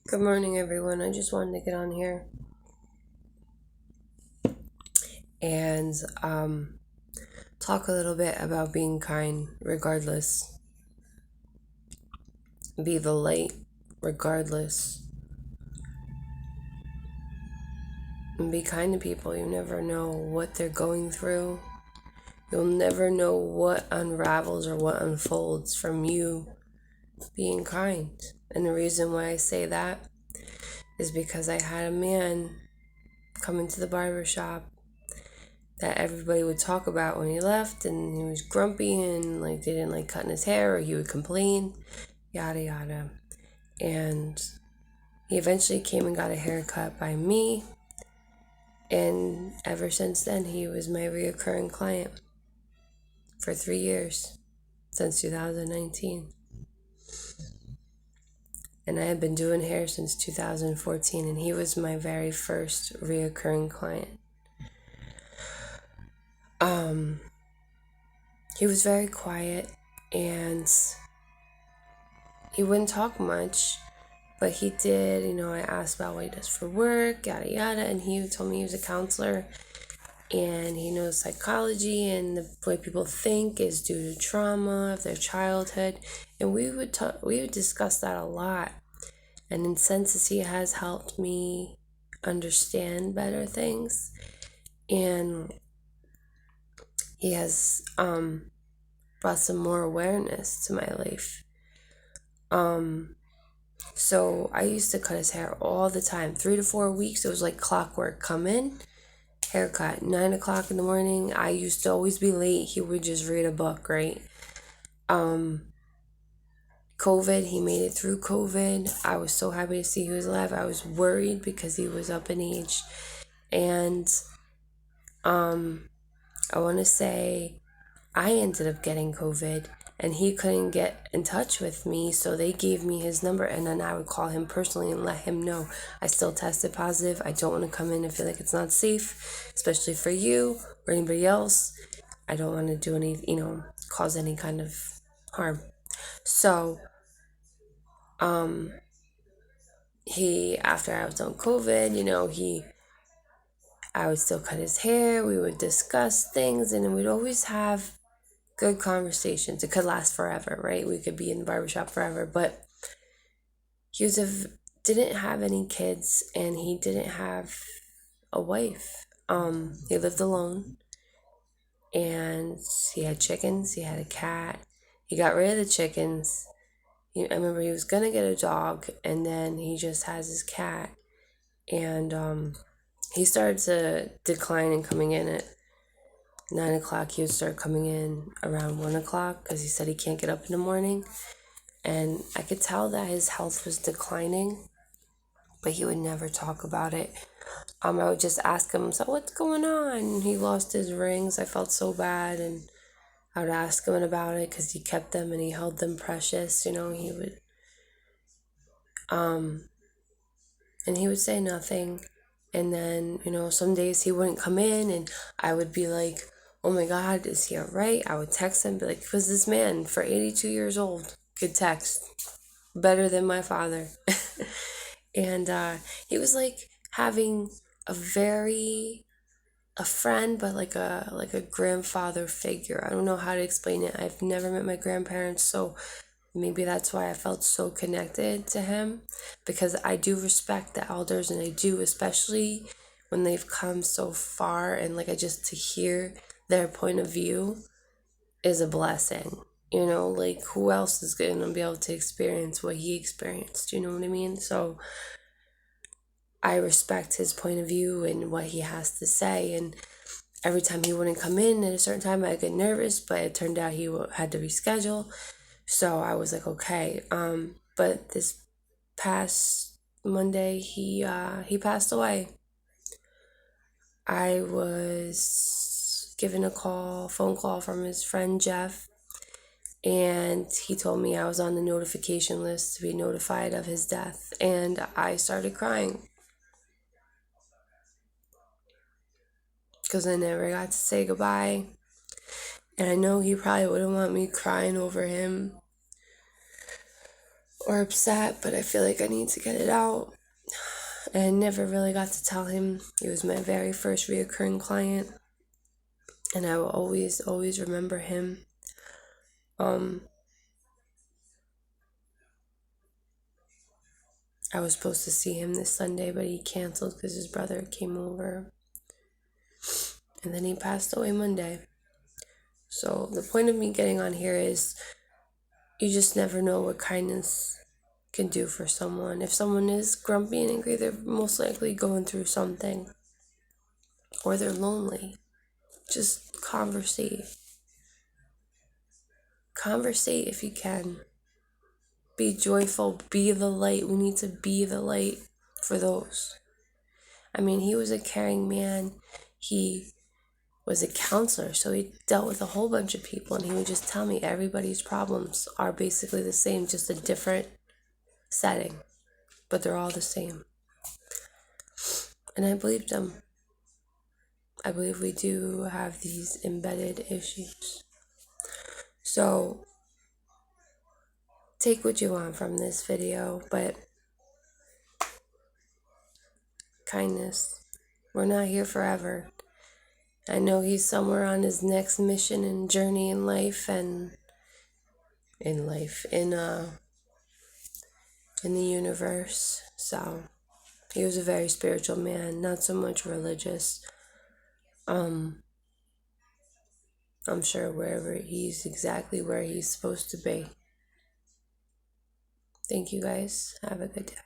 Good morning, everyone. I just wanted to get on here and talk a little bit about being kind regardless. Be the light regardless. And be kind to people. You never know what they're going through. You'll never know what unravels or what unfolds from you being kind. And the reason why I say that is because I had a man come into the barber shop that everybody would talk about when he left, and he was grumpy and like didn't like cutting his hair, or he would complain, yada yada. And he eventually came and got a haircut by me, and ever since then he was my reoccurring client for 3 years, since 2019. And I had been doing hair since 2014, and he was my very first reoccurring client. He was very quiet, and he wouldn't talk much, but he did, I asked about what he does for work, yada yada, and he told me he was a counselor and he knows psychology, and the way people think is due to trauma of their childhood. And we would discuss that a lot. And in senses, he has helped me understand better things, and he has brought some more awareness to my life. So I used to cut his hair all the time, 3 to 4 weeks. It was like clockwork. Come in, haircut, 9 o'clock in the morning. I used to always be late. He would just read a book, right? COVID, he made it through COVID. I was so happy to see he was alive. I was worried because he was up in age. And I want to say I ended up getting COVID, and he couldn't get in touch with me, so they gave me his number, and then I would call him personally and let him know I still tested positive. I don't want to come in and feel like it's not safe, especially for you or anybody else. I don't want to do any, cause any kind of harm. So, he, after I was done COVID, I would still cut his hair. We would discuss things, and we'd always have good conversations. It could last forever, right? We could be in the barbershop forever, but he didn't have any kids, and he didn't have a wife. He lived alone, and he had chickens. He had a cat. He got rid of the chickens. I remember he was gonna get a dog, and then he just has his cat, and he started to decline and coming in at 9 o'clock. He would start coming in around 1 o'clock because he said he can't get up in the morning. And I could tell that his health was declining, but he would never talk about it. I would just ask him, so what's going on? He lost his rings. I felt so bad. And I would ask him about it because he kept them and he held them precious. He would, and he would say nothing. And then, some days he wouldn't come in, and I would be like, oh my God, is he all right? I would text him, be like, because this man, for 82 years old, could text better than my father. And he was like having a friend, but like a grandfather figure. I don't know how to explain it. I've never met my grandparents, so maybe that's why I felt so connected to him, because I do respect the elders, and I do, especially when they've come so far, and like to hear their point of view is a blessing. Like who else is going to be able to experience what he experienced? You know what I mean? So I respect his point of view and what he has to say. And every time he wouldn't come in at a certain time, I'd get nervous, but it turned out he had to reschedule. So I was like, okay. But this past Monday, he passed away. I was given a phone call from his friend Jeff, and he told me I was on the notification list to be notified of his death, and I started crying because I never got to say goodbye. And I know he probably wouldn't want me crying over him or upset, but I feel like I need to get it out. And I never really got to tell him. He was my very first reoccurring client, and I will always, always remember him. I was supposed to see him this Sunday, but he canceled because his brother came over. And then he passed away Monday. So the point of me getting on here is you just never know what kindness can do for someone. If someone is grumpy and angry, they're most likely going through something. Or they're lonely. Just conversate. Conversate if you can. Be joyful. Be the light. We need to be the light for those. I mean, he was a caring man. He was a counselor, so he dealt with a whole bunch of people, and he would just tell me everybody's problems are basically the same, just a different setting, but they're all the same. And I believed him. I believe we do have these embedded issues. So take what you want from this video, but kindness. We're not here forever. I know he's somewhere on his next mission and journey in life, and in the universe. So he was a very spiritual man, not so much religious. I'm sure he's exactly where he's supposed to be. Thank you guys. Have a good day.